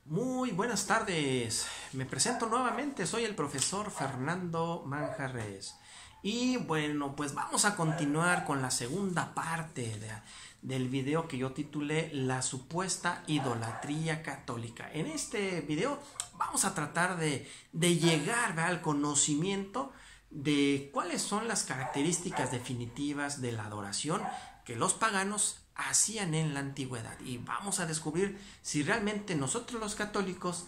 Muy buenas tardes, me presento nuevamente, soy el profesor Fernando Manjarres. Y bueno, pues vamos a continuar con la segunda parte del video que yo titulé La supuesta idolatría católica. En este video vamos a tratar de llegar, ¿verdad?, al conocimiento de cuáles son las características definitivas de la adoración que los paganos hacían en la antigüedad, y vamos a descubrir si realmente nosotros los católicos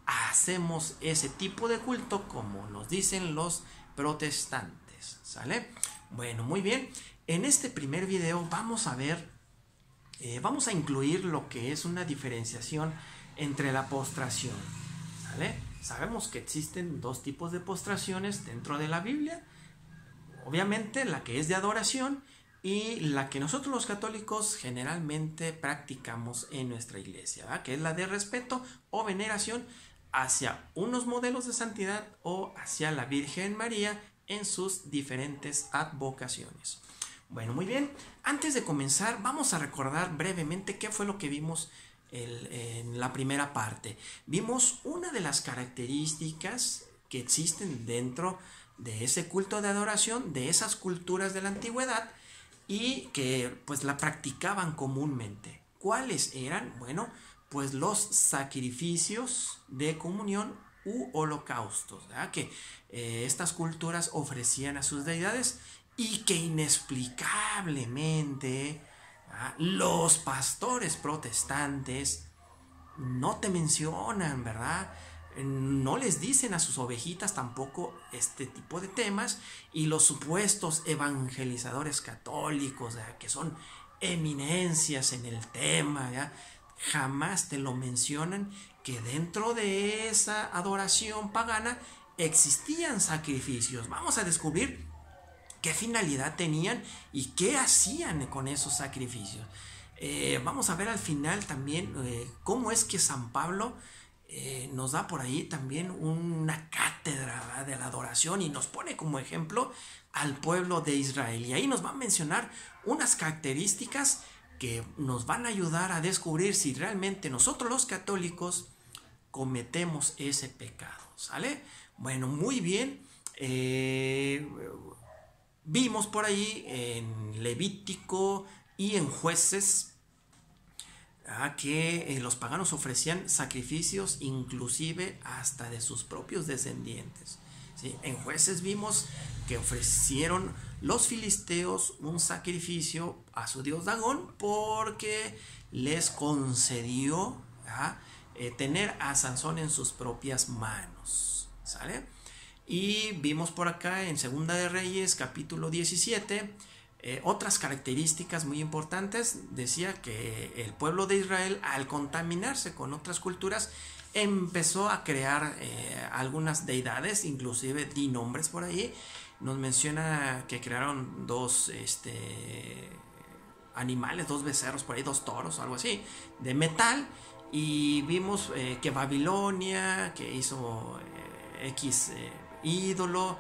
hacemos ese tipo de culto como nos dicen los protestantes. ¿Sale? Bueno, muy bien. En este primer video vamos a ver, vamos a incluir lo que es una diferenciación entre la postración. ¿Sale? Sabemos que existen dos tipos de postraciones dentro de la Biblia. Obviamente la que es de adoración y la que nosotros los católicos generalmente practicamos en nuestra iglesia, ¿verdad?, que es la de respeto o veneración hacia unos modelos de santidad o hacia la Virgen María en sus diferentes advocaciones. Bueno, muy bien. Antes de comenzar, vamos a recordar brevemente qué fue lo que vimos en la primera parte. Vimos una de las características que existen dentro de ese culto de adoración, de esas culturas de la antigüedad, y que pues la practicaban comúnmente. ¿Cuáles eran? Bueno, pues los sacrificios de comunión u holocaustos, ¿verdad?, que estas culturas ofrecían a sus deidades y que inexplicablemente, ¿verdad?, los pastores protestantes no te mencionan, ¿verdad? No les dicen a sus ovejitas tampoco este tipo de temas, y los supuestos evangelizadores católicos, ¿verdad?, que son eminencias en el tema, ¿verdad?, jamás te lo mencionan, que dentro de esa adoración pagana existían sacrificios. Vamos a descubrir qué finalidad tenían y qué hacían con esos sacrificios. Vamos a ver al final también cómo es que San Pablo nos da por ahí también una cátedra, ¿verdad?, de la adoración, y nos pone como ejemplo al pueblo de Israel, y ahí nos va a mencionar unas características que nos van a ayudar a descubrir si realmente nosotros los católicos cometemos ese pecado. ¿Sale? Bueno, muy bien. Vimos por ahí en Levítico y en Jueces que los paganos ofrecían sacrificios inclusive hasta de sus propios descendientes. ¿Sí? En Jueces vimos que ofrecieron los filisteos un sacrificio a su dios Dagón porque les concedió tener a Sansón en sus propias manos. ¿Sale? Y vimos por acá en Segunda de Reyes capítulo 17 otras características muy importantes. Decía que el pueblo de Israel, al contaminarse con otras culturas, empezó a crear algunas deidades, inclusive di nombres por ahí. Nos menciona que crearon dos animales, dos becerros por ahí, dos toros, algo así, de metal. Y vimos que Babilonia, que hizo X ídolo.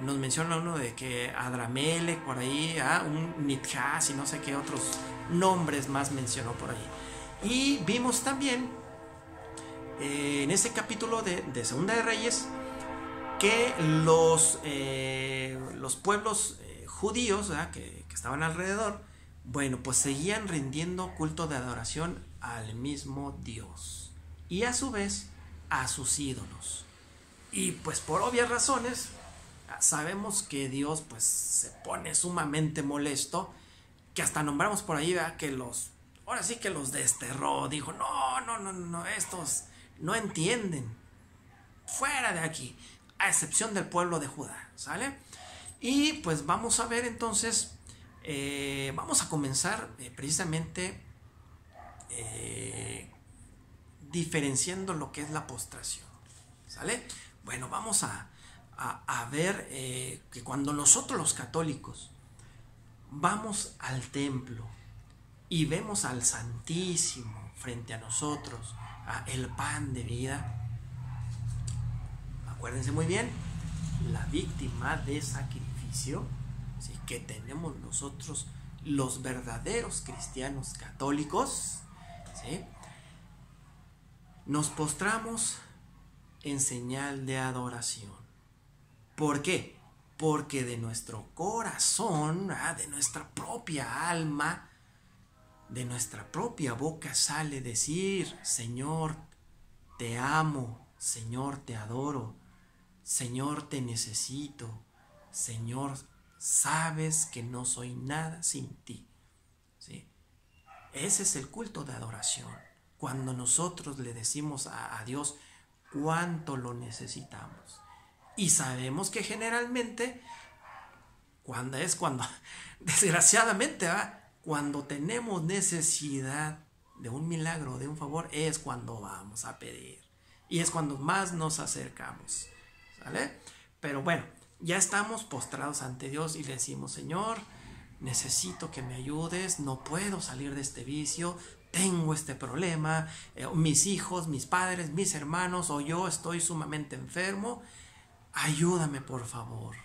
Nos menciona uno de que Adramelech por ahí, un Nitjas y no sé qué otros nombres más mencionó por ahí. Y vimos también en ese capítulo de Segunda de Reyes que los pueblos judíos que estaban alrededor, bueno, pues seguían rindiendo culto de adoración al mismo Dios y a su vez a sus ídolos. Y pues por obvias razones sabemos que Dios pues se pone sumamente molesto, que hasta nombramos por ahí, ¿verdad?, que ahora sí que los desterró. Dijo, no, estos no entienden, fuera de aquí, a excepción del pueblo de Judá. ¿Sale? Y pues vamos a ver entonces, vamos a comenzar precisamente diferenciando lo que es la postración. ¿Sale? Bueno, vamos a ver que cuando nosotros los católicos vamos al templo y vemos al Santísimo frente a nosotros, el pan de vida, acuérdense muy bien, la víctima de sacrificio, ¿sí?, que tenemos nosotros los verdaderos cristianos católicos, ¿sí?, Nos postramos en señal de adoración. ¿Por qué? Porque de nuestro corazón, de nuestra propia alma, de nuestra propia boca sale decir: Señor, te amo, Señor, te adoro, Señor, te necesito, Señor, sabes que no soy nada sin ti. ¿Sí? Ese es el culto de adoración. Cuando nosotros le decimos a Dios cuánto lo necesitamos. Y sabemos que generalmente, cuando desgraciadamente, cuando tenemos necesidad de un milagro, de un favor, es cuando vamos a pedir. Y es cuando más nos acercamos. ¿Sale? Pero bueno, ya estamos postrados ante Dios y le decimos: Señor, necesito que me ayudes, no puedo salir de este vicio, tengo este problema, mis hijos, mis padres, mis hermanos o yo estoy sumamente enfermo, ayúdame por favor,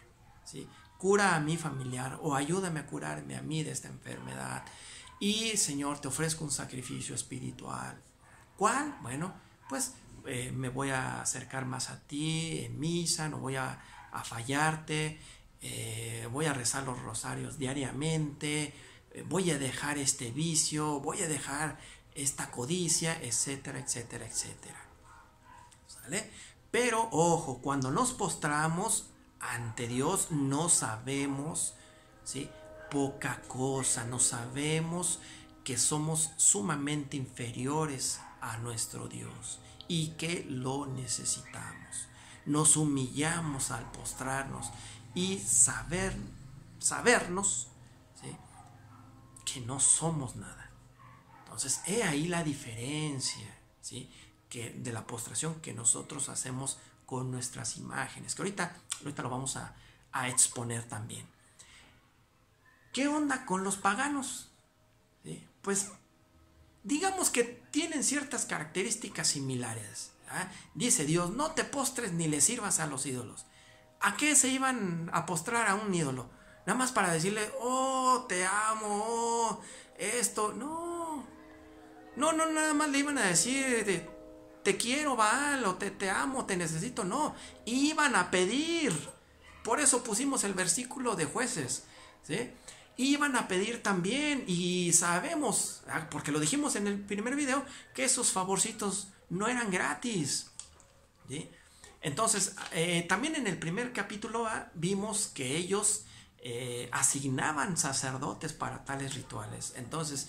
¿sí? Cura a mi familiar o ayúdame a curarme a mí de esta enfermedad. Y Señor, te ofrezco un sacrificio espiritual. ¿Cuál? Bueno, pues me voy a acercar más a ti en misa, no voy a fallarte, voy a rezar los rosarios diariamente, voy a dejar este vicio, voy a dejar esta codicia, etcétera, etcétera, etcétera. ¿Sale? Pero ojo, cuando nos postramos ante Dios no sabemos, ¿sí?, poca cosa, no sabemos que somos sumamente inferiores a nuestro Dios y que lo necesitamos. Nos humillamos al postrarnos y sabernos, ¿sí?, que no somos nada. Entonces, he ahí la diferencia, ¿sí?, que de la postración que nosotros hacemos con nuestras imágenes, que ahorita lo vamos a exponer también. ¿Qué onda con los paganos? ¿Sí? Pues digamos que tienen ciertas características similares. Dice Dios: no te postres ni le sirvas a los ídolos. ¿A qué se iban a postrar a un ídolo? Nada más para decirle: oh, te amo, oh, esto. No, nada más le iban a decir: te quiero, Baal, o te amo, te necesito. No, iban a pedir. Por eso pusimos el versículo de Jueces, ¿sí? Iban a pedir también, y sabemos, porque lo dijimos en el primer video, que esos favorcitos no eran gratis, ¿sí? Entonces, también en el primer capítulo vimos que ellos asignaban sacerdotes para tales rituales. Entonces,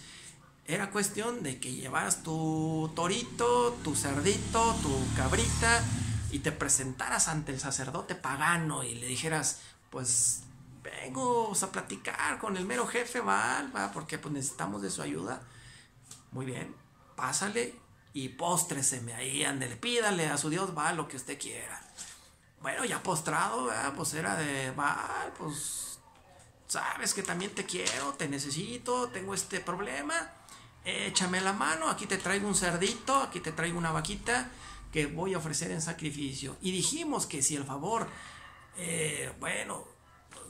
era cuestión de que llevaras tu torito, tu cerdito, tu cabrita y te presentaras ante el sacerdote pagano y le dijeras: pues vengo a platicar con el mero jefe Baal, porque pues necesitamos de su ayuda. Muy bien, pásale y póstreseme ahí, ándele, pídale a su Dios Baal lo que usted quiera. Bueno, ya postrado, pues era de: Baal, pues sabes que también te quiero, te necesito, tengo este problema, échame la mano, aquí te traigo un cerdito, aquí te traigo una vaquita que voy a ofrecer en sacrificio. Y dijimos que si el favor, bueno,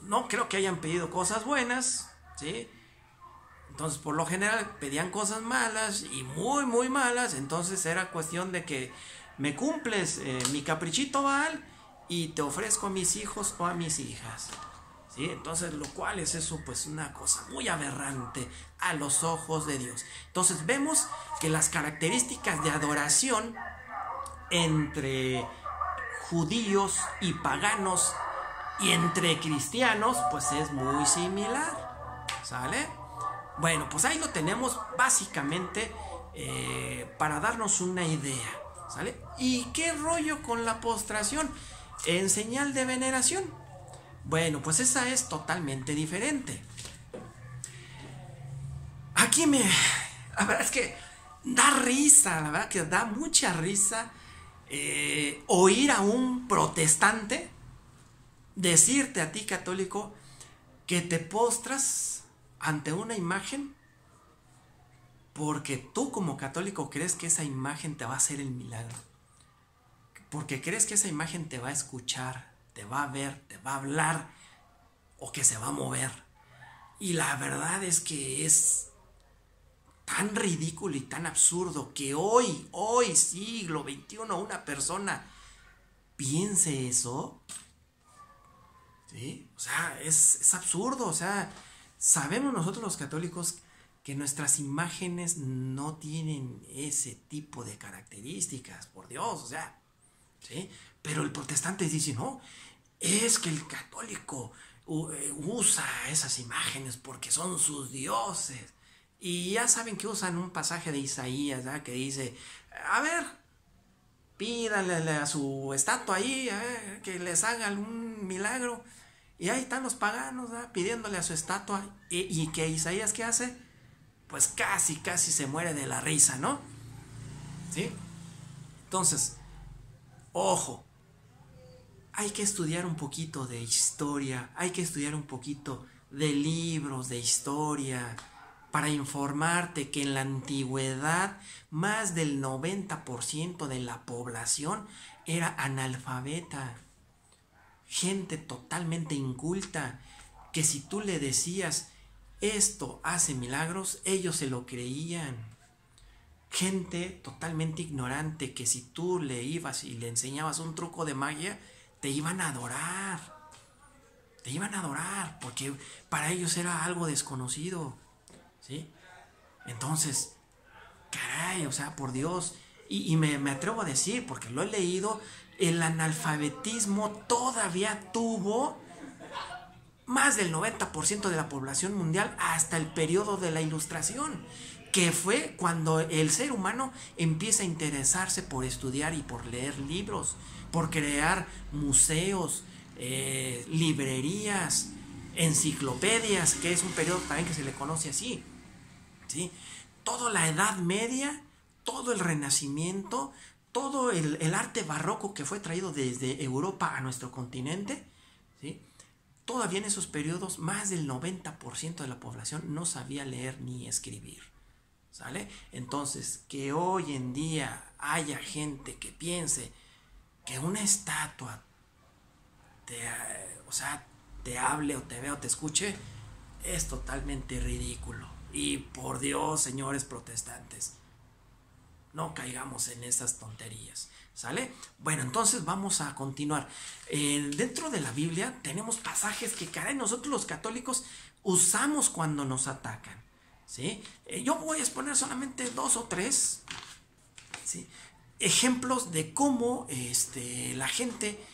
no creo que hayan pedido cosas buenas, ¿sí? Entonces, por lo general pedían cosas malas y muy, muy malas. Entonces era cuestión de que me cumples mi caprichito, Baal, y te ofrezco a mis hijos o a mis hijas, ¿sí? Entonces, lo cual es eso, pues una cosa muy aberrante a los ojos de Dios. Entonces vemos que las características de adoración entre judíos y paganos y entre cristianos pues es muy similar, ¿sale? Bueno, pues ahí lo tenemos básicamente para darnos una idea, ¿sale? ¿Y qué rollo con la postración en señal de veneración? Bueno, pues esa es totalmente diferente. Aquí la verdad es que da risa, la verdad que da mucha risa oír a un protestante decirte a ti, católico, que te postras ante una imagen porque tú como católico crees que esa imagen te va a hacer el milagro, porque crees que esa imagen te va a escuchar, te va a ver, te va a hablar o que se va a mover. Y la verdad es que es tan ridículo y tan absurdo que hoy, siglo XXI, una persona piense eso, ¿sí? O sea, es absurdo. O sea, sabemos nosotros los católicos que nuestras imágenes no tienen ese tipo de características, por Dios, o sea, ¿sí? Pero el protestante dice, no, es que el católico usa esas imágenes porque son sus dioses. Y ya saben que usan un pasaje de Isaías, ¿verdad? Que dice, a ver, pídanle a su estatua ahí, que les haga algún milagro. Y ahí están los paganos, ¿verdad? Pidiéndole a su estatua. Y que Isaías, ¿qué hace? Pues casi se muere de la risa, ¿no? ¿Sí? Entonces, ojo, hay que estudiar un poquito de historia, hay que estudiar un poquito de libros de historia para informarte que en la antigüedad más del 90% de la población era analfabeta, gente totalmente inculta, que si tú le decías esto hace milagros, ellos se lo creían. Gente totalmente ignorante que si tú le ibas y le enseñabas un truco de magia, te iban a adorar. Te iban a adorar porque para ellos era algo desconocido, ¿sí? Entonces, caray, o sea, por Dios. Y me atrevo a decir, porque lo he leído, el analfabetismo todavía tuvo más del 90% de la población mundial hasta el periodo de la Ilustración, que fue cuando el ser humano empieza a interesarse por estudiar y por leer libros, por crear museos, librerías, enciclopedias, que es un periodo también que se le conoce así, ¿sí? Toda la Edad Media, todo el Renacimiento, todo el arte barroco que fue traído desde Europa a nuestro continente, ¿sí? Todavía en esos periodos más del 90% de la población no sabía leer ni escribir, ¿sale? Entonces, que hoy en día haya gente que piense que una estatua te hable o te vea o te escuche, es totalmente ridículo. Y por Dios, señores protestantes, no caigamos en esas tonterías, ¿sale? Bueno, entonces vamos a continuar. Dentro de la Biblia tenemos pasajes que, caray, nosotros los católicos usamos cuando nos atacan, ¿sí? Yo voy a exponer solamente 2 o 3, ¿sí?, ejemplos de cómo la gente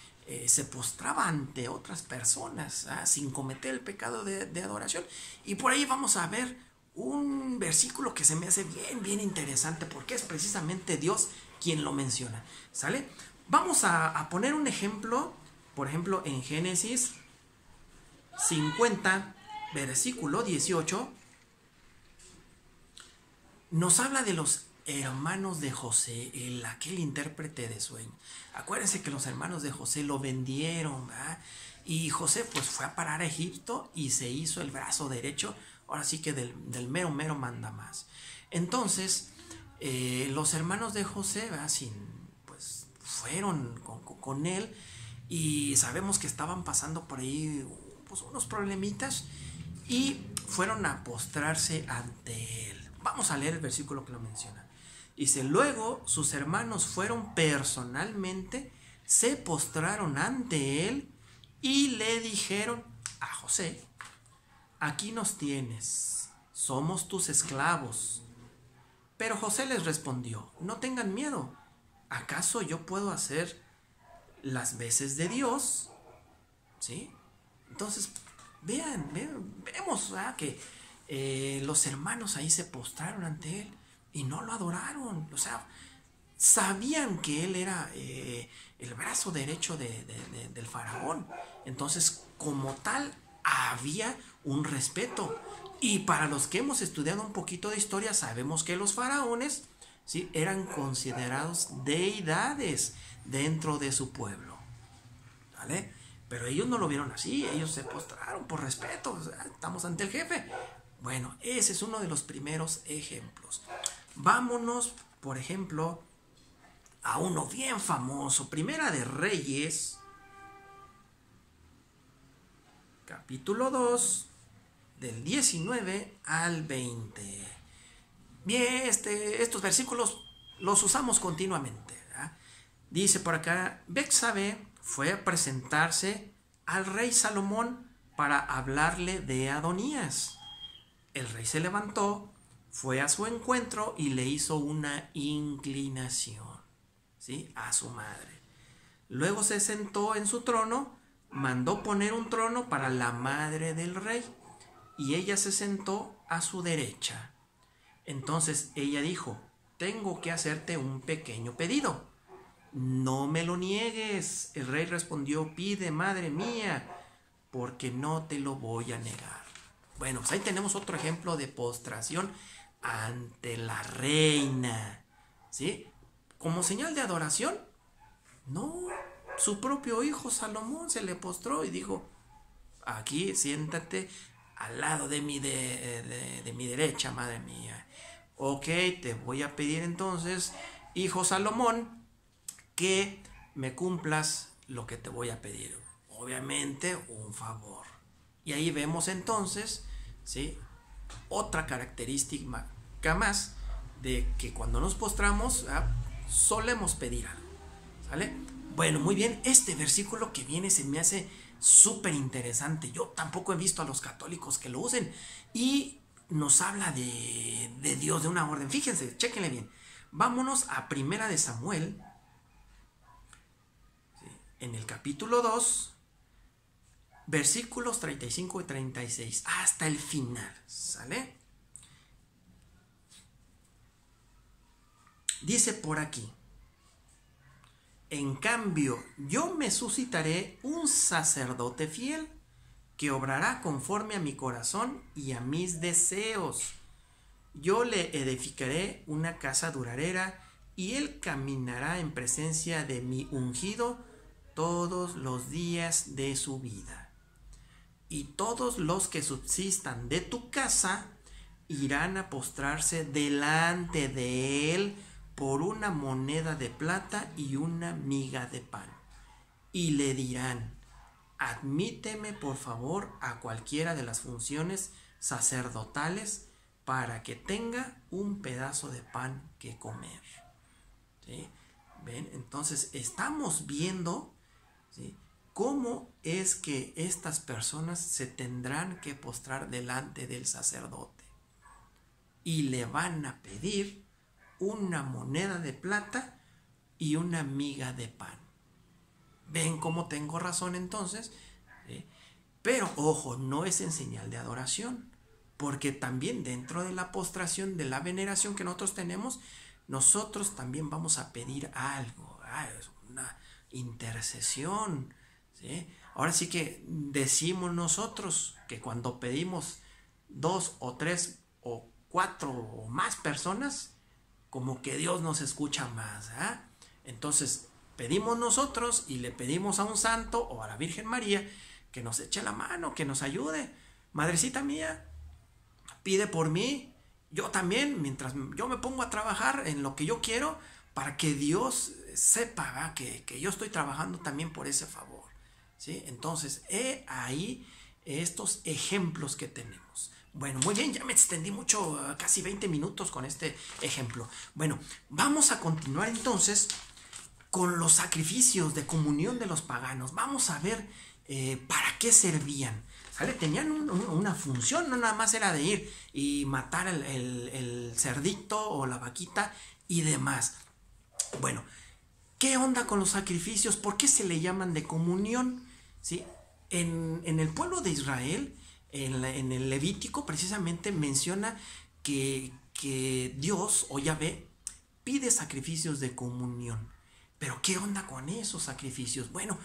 se postraba ante otras personas, sin cometer el pecado de adoración. Y por ahí vamos a ver un versículo que se me hace bien interesante, porque es precisamente Dios quien lo menciona, ¿sale? Vamos a poner un ejemplo, por ejemplo, en Génesis 50, versículo 18, nos habla de los hermanos de José, aquel intérprete de sueños. Acuérdense que los hermanos de José lo vendieron, ¿verdad? Y José pues fue a parar a Egipto y se hizo el brazo derecho, ahora sí que del mero manda más. Entonces, los hermanos de José, ¿verdad?, pues fueron con él, y sabemos que estaban pasando por ahí pues unos problemitas, y fueron a postrarse ante él. Vamos a leer el versículo que lo menciona. Dice, luego sus hermanos fueron personalmente, se postraron ante él y le dijeron a José, aquí nos tienes, somos tus esclavos. Pero José les respondió, no tengan miedo, ¿acaso yo puedo hacer las veces de Dios? ¿Sí? Entonces, vemos, ¿verdad?, que los hermanos ahí se postraron ante él y no lo adoraron. O sea, sabían que él era el brazo derecho del faraón. Entonces, como tal, había un respeto. Y para los que hemos estudiado un poquito de historia, sabemos que los faraones, ¿sí?, eran considerados deidades dentro de su pueblo, ¿vale? Pero ellos no lo vieron así, ellos se postraron por respeto, o sea, estamos ante el jefe. Bueno, ese es uno de los primeros ejemplos. Vámonos, por ejemplo, a uno bien famoso, Primera de Reyes, capítulo 2, del 19 al 20. bien, estos versículos los usamos continuamente, ¿verdad? Dice por acá, Betsabé fue a presentarse al rey Salomón para hablarle de Adonías. El rey se levantó, fue a su encuentro y le hizo una inclinación, ¿sí?, a su madre. Luego se sentó en su trono, mandó poner un trono para la madre del rey, y ella se sentó a su derecha. Entonces ella dijo, tengo que hacerte un pequeño pedido. No me lo niegues. El rey respondió, pide, madre mía, porque no te lo voy a negar. Bueno, pues ahí tenemos otro ejemplo de postración ante la reina, ¿sí? Como señal de adoración. No, su propio hijo Salomón se le postró y dijo, aquí siéntate al lado de mi derecha, madre mía. Ok, te voy a pedir entonces, hijo Salomón, que me cumplas lo que te voy a pedir. Obviamente, un favor. Y ahí vemos entonces, ¿sí?, otra característica más de que cuando nos postramos, solemos pedir algo, ¿sale? Bueno, muy bien, este versículo que viene se me hace súper interesante. Yo tampoco he visto a los católicos que lo usen. Y nos habla de Dios, de una orden. Fíjense, chéquenle bien. Vámonos a Primera de Samuel, ¿sí?, en el capítulo 2, versículos 35 y 36, hasta el final, ¿sale? Dice por aquí, en cambio, yo me suscitaré un sacerdote fiel que obrará conforme a mi corazón y a mis deseos. Yo le edificaré una casa duradera y él caminará en presencia de mi ungido todos los días de su vida. Y todos los que subsistan de tu casa irán a postrarse delante de él por una moneda de plata y una miga de pan. Y le dirán, admíteme por favor a cualquiera de las funciones sacerdotales para que tenga un pedazo de pan que comer. ¿Sí? ¿Ven? Entonces estamos viendo, ¿sí?, cómo es que estas personas se tendrán que postrar delante del sacerdote y le van a pedir una moneda de plata y una miga de pan. ¿Ven cómo tengo razón entonces? ¿Sí? Pero ojo, no es en señal de adoración, porque también dentro de la postración, de la veneración que nosotros tenemos, nosotros también vamos a pedir algo, es una intercesión, ¿sí? Ahora sí que decimos nosotros que cuando pedimos 2 o 3 o 4 o más personas, como que Dios nos escucha más, ¿eh? Entonces pedimos nosotros y le pedimos a un santo o a la Virgen María que nos eche la mano, que nos ayude. Madrecita mía, pide por mí. Yo también, mientras yo me pongo a trabajar en lo que yo quiero, para que Dios sepa que yo estoy trabajando también por ese favor, ¿sí? Entonces, ahí estos ejemplos que tenemos. Bueno, muy bien, ya me extendí mucho, casi 20 minutos con este ejemplo. Bueno, vamos a continuar entonces con los sacrificios de comunión de los paganos. Vamos a ver para qué servían. ¿Sale? Tenían una función, no nada más era de ir y matar el cerdito o la vaquita y demás. Bueno, ¿qué onda con los sacrificios? ¿Por qué se le llaman de comunión? ¿Sí? En el pueblo de Israel, en el Levítico, precisamente menciona que Dios o Yahvé pide sacrificios de comunión. Pero ¿qué onda con esos sacrificios? Bueno,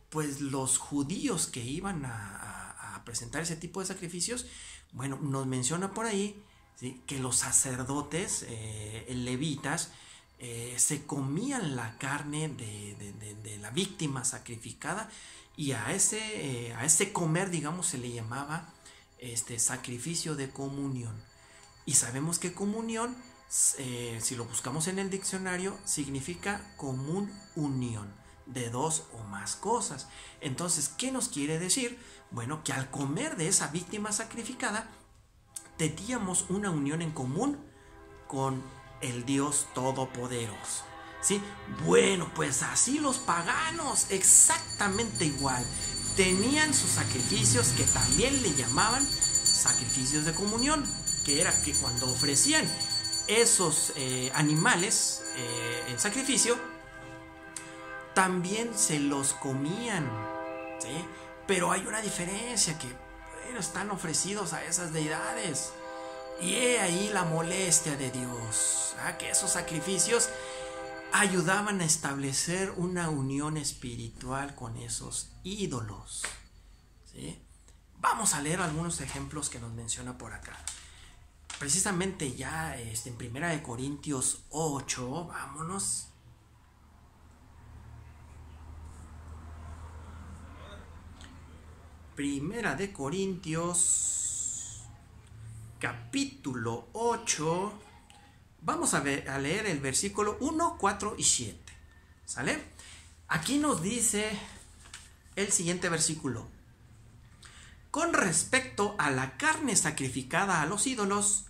pues los judíos que iban a presentar ese tipo de sacrificios, bueno, nos menciona por ahí, ¿sí?, que los sacerdotes levitas se comían la carne de la víctima sacrificada, y a ese comer, digamos, se le llamaba sacrificio de comunión. Y sabemos que comunión, si lo buscamos en el diccionario, significa común unión de dos o más cosas. Entonces, ¿qué nos quiere decir? Bueno, que al comer de esa víctima sacrificada, teníamos una unión en común con el Dios Todopoderoso. ¿Sí? Bueno, pues así los paganos, exactamente igual, tenían sus sacrificios que también le llamaban sacrificios de comunión, que era que cuando ofrecían esos animales en sacrificio, también se los comían, ¿sí? Pero hay una diferencia, que bueno, están ofrecidos a esas deidades. Y he ahí la molestia de Dios, que esos sacrificios ayudaban a establecer una unión espiritual con esos ídolos, ¿sí? Vamos a leer algunos ejemplos que nos menciona por acá. Precisamente ya en Primera de Corintios 8, vámonos. Primera de Corintios, capítulo 8. Vamos a leer el versículo 1, 4 y 7. ¿Sale? Aquí nos dice el siguiente versículo. Con respecto a la carne sacrificada a los ídolos,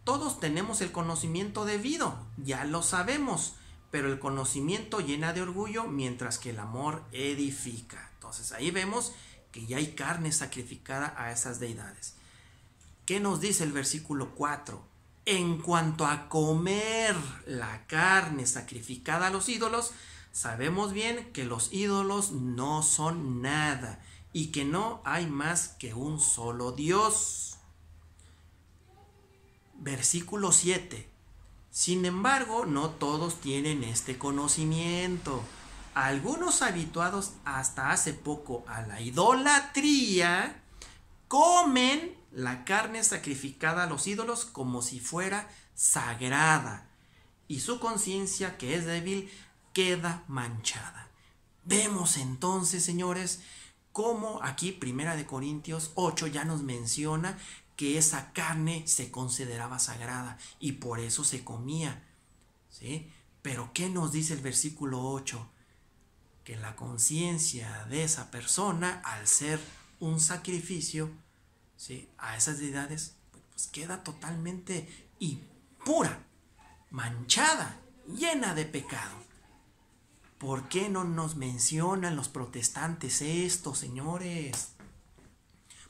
todos tenemos el conocimiento debido, ya lo sabemos, pero el conocimiento llena de orgullo, mientras que el amor edifica. Entonces ahí vemos que ya hay carne sacrificada a esas deidades. ¿Qué nos dice el versículo 4? En cuanto a comer la carne sacrificada a los ídolos, sabemos bien que los ídolos no son nada y que no hay más que un solo Dios. Versículo 7. Sin embargo, no todos tienen este conocimiento. Algunos habituados hasta hace poco a la idolatría comen la carne sacrificada a los ídolos como si fuera sagrada, y su conciencia, que es débil, queda manchada. Vemos entonces, señores, cómo aquí Primera de Corintios 8 ya nos menciona que esa carne se consideraba sagrada y por eso se comía, ¿sí? Pero ¿qué nos dice el versículo 8? Que la conciencia de esa persona, al ser un sacrificio, ¿sí?, a esas deidades, pues queda totalmente impura, manchada, llena de pecado. ¿Por qué no nos mencionan los protestantes esto, señores?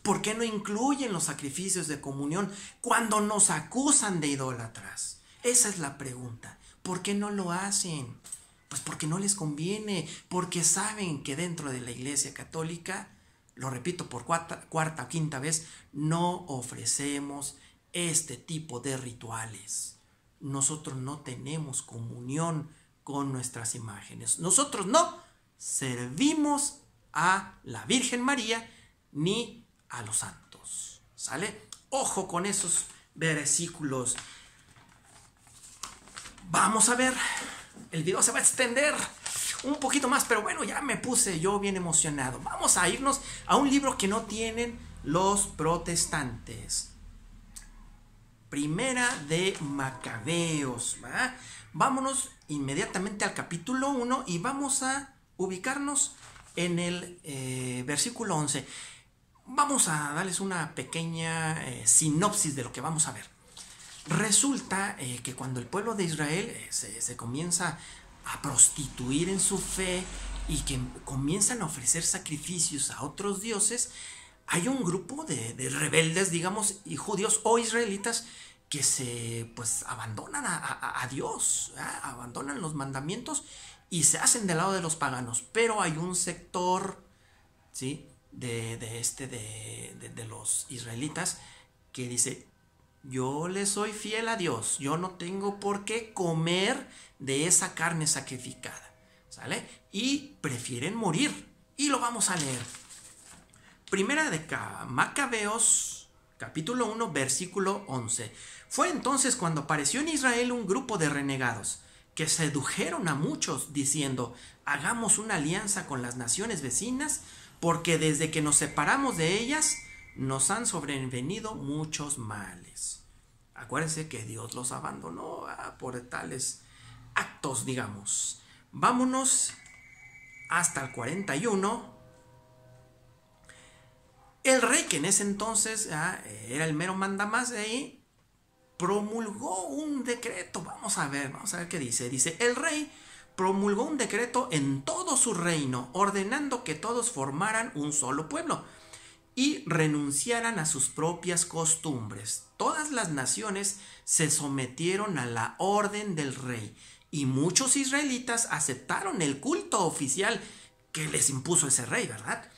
¿Por qué no incluyen los sacrificios de comunión cuando nos acusan de idólatras? Esa es la pregunta. ¿Por qué no lo hacen? Pues porque no les conviene, porque saben que dentro de la Iglesia Católica, lo repito por cuarta o quinta vez, no ofrecemos este tipo de rituales. Nosotros no tenemos comunión con nuestras imágenes. Nosotros no servimos a la Virgen María ni a los santos. ¿Sale? Ojo con esos versículos. Vamos a ver. El video se va a extender un poquito más, pero bueno, ya me puse yo bien emocionado. Vamos a irnos a un libro que no tienen los protestantes. Primera de Macabeos, ¿va? Vámonos inmediatamente al capítulo 1 y vamos a ubicarnos en el versículo 11. Vamos a darles una pequeña sinopsis de lo que vamos a ver. Resulta que cuando el pueblo de Israel se comienza a prostituir en su fe y que comienzan a ofrecer sacrificios a otros dioses, hay un grupo de rebeldes, digamos, y judíos o israelitas que se abandonan a Dios, abandonan los mandamientos y se hacen del lado de los paganos. Pero hay un sector, ¿sí?, de los israelitas que dice: yo le soy fiel a Dios, yo no tengo por qué comer de esa carne sacrificada, ¿sale? Y prefieren morir. Y lo vamos a leer. Primera de Macabeos, capítulo 1, versículo 11. Fue entonces cuando apareció en Israel un grupo de renegados que sedujeron a muchos diciendo: hagamos una alianza con las naciones vecinas, porque desde que nos separamos de ellas nos han sobrevenido muchos males. Acuérdense que Dios los abandonó por tales actos, digamos. Vámonos hasta el 41. El rey, que en ese entonces era el mero mandamás de ahí, promulgó un decreto. Vamos a ver qué dice. Dice, el rey promulgó un decreto en todo su reino, ordenando que todos formaran un solo pueblo y renunciaran a sus propias costumbres. Todas las naciones se sometieron a la orden del rey y muchos israelitas aceptaron el culto oficial que les impuso ese rey, ¿verdad?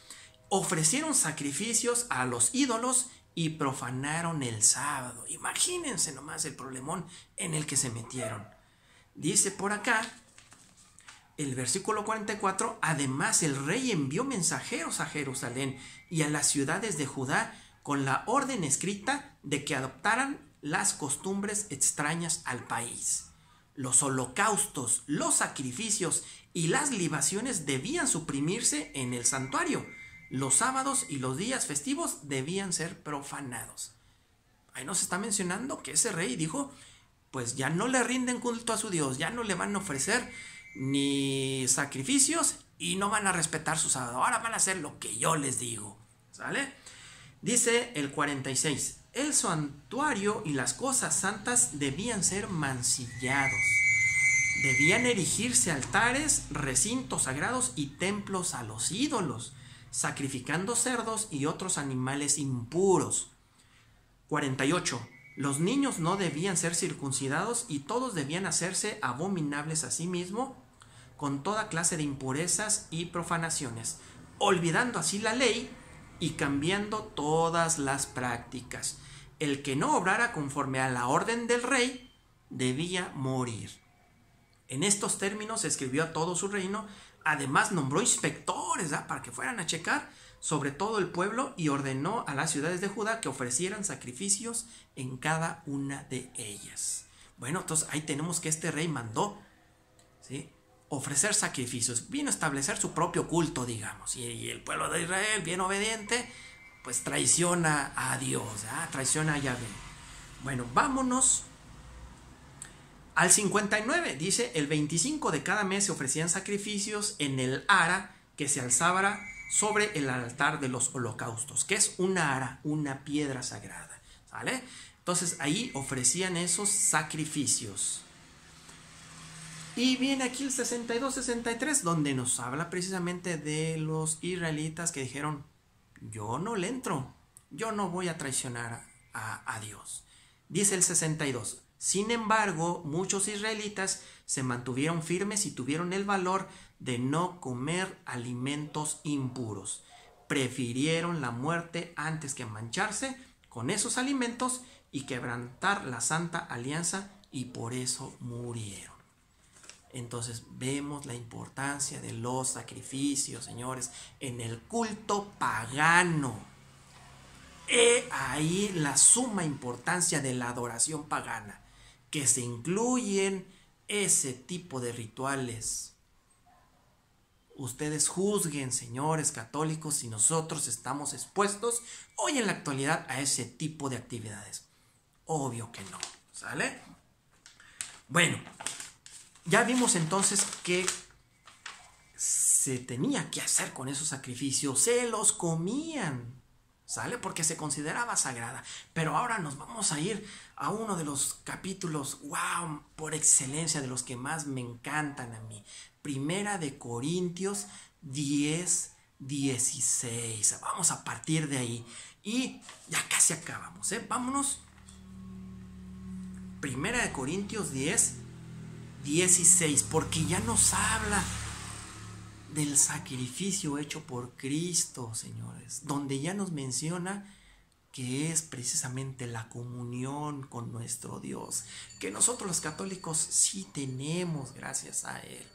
Ofrecieron sacrificios a los ídolos y profanaron el sábado. Imagínense nomás el problemón en el que se metieron. Dice por acá, el versículo 44, además el rey envió mensajeros a Jerusalén y a las ciudades de Judá con la orden escrita de que adoptaran las costumbres extrañas al país. Los holocaustos, los sacrificios y las libaciones debían suprimirse en el santuario. Los sábados y los días festivos debían ser profanados. Ahí nos está mencionando que ese rey dijo, pues ya no le rinden culto a su Dios, ya no le van a ofrecer ni sacrificios y no van a respetar su sábado. Ahora van a hacer lo que yo les digo. ¿Sale? Dice el 46. El santuario y las cosas santas debían ser mancillados. Debían erigirse altares, recintos sagrados y templos a los ídolos, sacrificando cerdos y otros animales impuros. 48. Los niños no debían ser circuncidados y todos debían hacerse abominables a sí mismos con toda clase de impurezas y profanaciones, olvidando así la ley y cambiando todas las prácticas. El que no obrara conforme a la orden del rey debía morir. En estos términos escribió a todo su reino, además nombró inspectores para que fueran a checar sobre todo el pueblo y ordenó a las ciudades de Judá que ofrecieran sacrificios en cada una de ellas. Bueno, entonces ahí tenemos que este rey mandó, ¿sí?, ofrecer sacrificios, vino a establecer su propio culto, digamos, y el pueblo de Israel, bien obediente, pues traiciona a Dios, traiciona a Yahvé. Bueno, vámonos al 59, dice, el 25 de cada mes se ofrecían sacrificios en el ara que se alzaba sobre el altar de los holocaustos, que es una ara, una piedra sagrada, ¿sale? Entonces ahí ofrecían esos sacrificios. Y viene aquí el 62-63, donde nos habla precisamente de los israelitas que dijeron, yo no le entro, yo no voy a traicionar a Dios. Dice el 62, sin embargo, muchos israelitas se mantuvieron firmes y tuvieron el valor de no comer alimentos impuros. Prefirieron la muerte antes que mancharse con esos alimentos y quebrantar la santa alianza, y por eso murieron. Entonces vemos la importancia de los sacrificios, señores, en el culto pagano. He ahí la suma importancia de la adoración pagana, que se incluyen ese tipo de rituales. Ustedes juzguen, señores católicos, si nosotros estamos expuestos hoy en la actualidad a ese tipo de actividades. Obvio que no, ¿sale? Bueno, ya vimos entonces que se tenía que hacer con esos sacrificios, se los comían, ¿sale? Porque se consideraba sagrada. Pero ahora nos vamos a ir a uno de los capítulos, wow, por excelencia, de los que más me encantan a mí. Primera de Corintios 10, 16. Vamos a partir de ahí. Y ya casi acabamos, ¿eh? Vámonos. Primera de Corintios 10, 16. Porque ya nos habla del sacrificio hecho por Cristo, señores, donde ya nos menciona que es precisamente la comunión con nuestro Dios, que nosotros los católicos sí tenemos gracias a Él,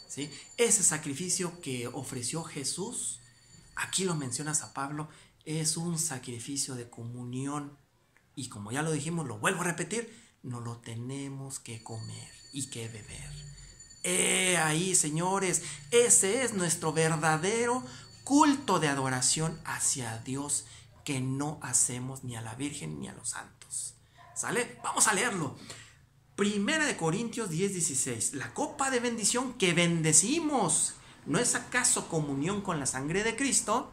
¿sí? Ese sacrificio que ofreció Jesús, aquí lo menciona San Pablo, es un sacrificio de comunión, y como ya lo dijimos, lo vuelvo a repetir, no lo tenemos que comer y que beber. Ahí, señores, ese es nuestro verdadero culto de adoración hacia Dios, que no hacemos ni a la Virgen ni a los santos. ¿Sale? Vamos a leerlo. Primera de Corintios 10, 16. La copa de bendición que bendecimos, ¿no es acaso comunión con la sangre de Cristo?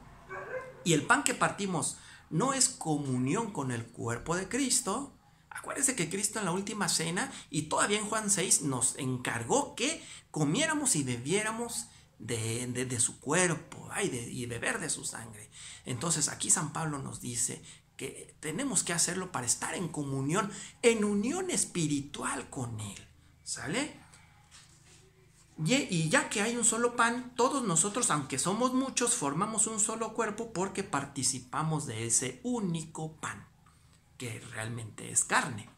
Y el pan que partimos, ¿no es comunión con el cuerpo de Cristo? Acuérdense que Cristo en la última cena y todavía en Juan 6 nos encargó que comiéramos y bebiéramos de su cuerpo y beber de su sangre. Entonces aquí San Pablo nos dice que tenemos que hacerlo para estar en comunión, en unión espiritual con Él. ¿Sale? Y ya que hay un solo pan, todos nosotros, aunque somos muchos, formamos un solo cuerpo porque participamos de ese único pan, que realmente es carne.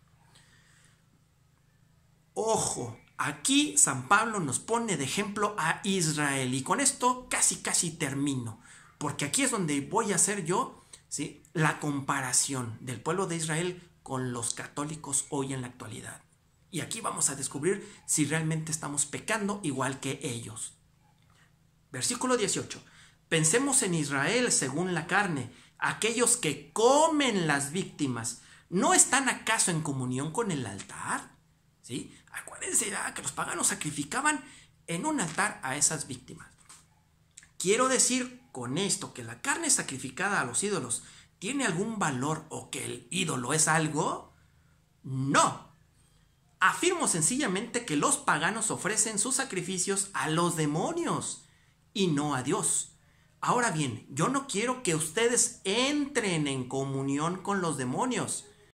Ojo, aquí San Pablo nos pone de ejemplo a Israel, y con esto casi termino, porque aquí es donde voy a hacer yo, ¿sí?, la comparación del pueblo de Israel con los católicos hoy en la actualidad. Y aquí vamos a descubrir si realmente estamos pecando igual que ellos. Versículo 18. Pensemos en Israel según la carne. Aquellos que comen las víctimas, ¿no están acaso en comunión con el altar? ¿Sí? Acuérdense que los paganos sacrificaban en un altar a esas víctimas. Quiero decir con esto que la carne sacrificada a los ídolos tiene algún valor o que el ídolo es algo. No. Afirmo sencillamente que los paganos ofrecen sus sacrificios a los demonios y no a Dios. Ahora bien, yo no quiero que ustedes entren en comunión con los demonios.